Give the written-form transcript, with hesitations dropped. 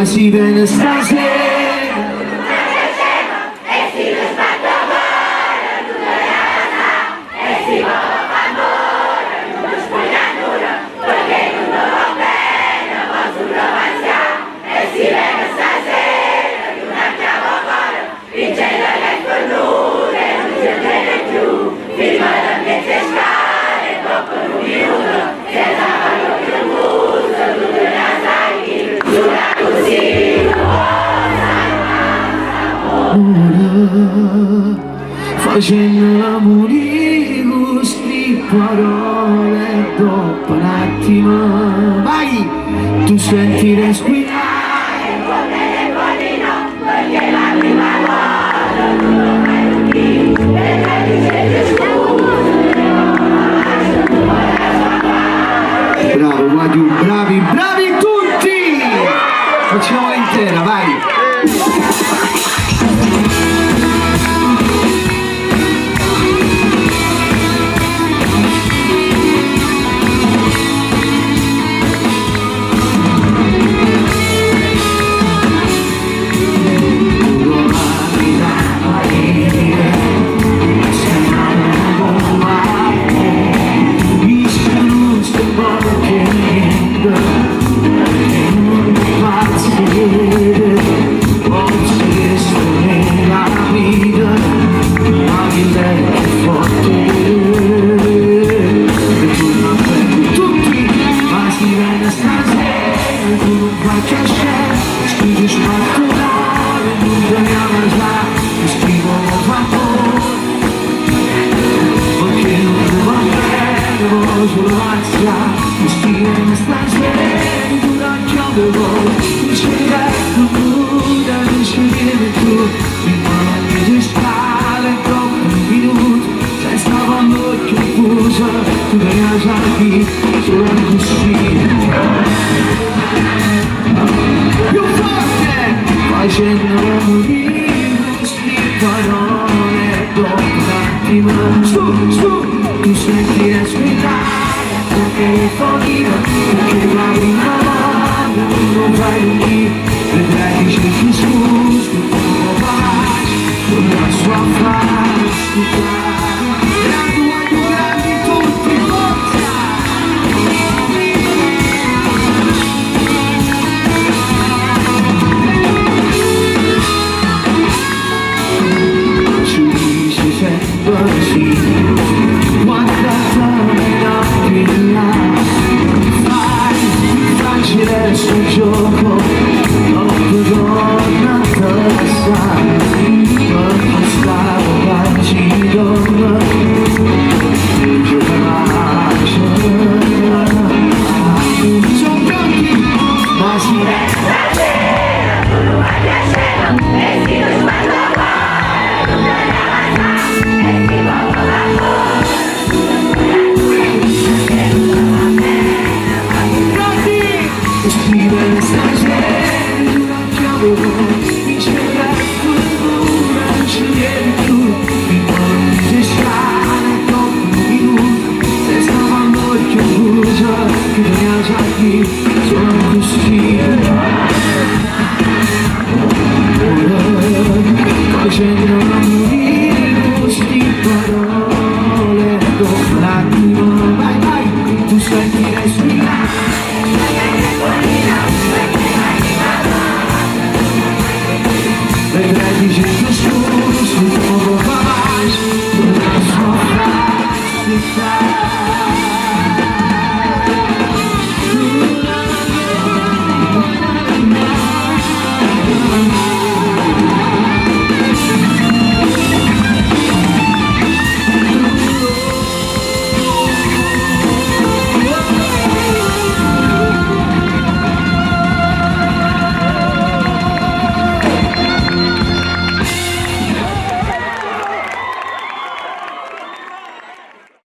ma si viene stasera. Facendo l'amore con queste parole, dopo un attimo vai, tu senti respirare come nel bambino, perché la prima volta non lo mai udì, e lei dice scusa. Bravo Guadiù, bravi, bravi tutti! Facciamola intera, vai! Facendo morire queste parole, dopo un attimo su, tu senti respirare, perché fuori, perché la prima volta non vai lì, vedrai che cerchi scusa, come vai, con la sua faccia. Che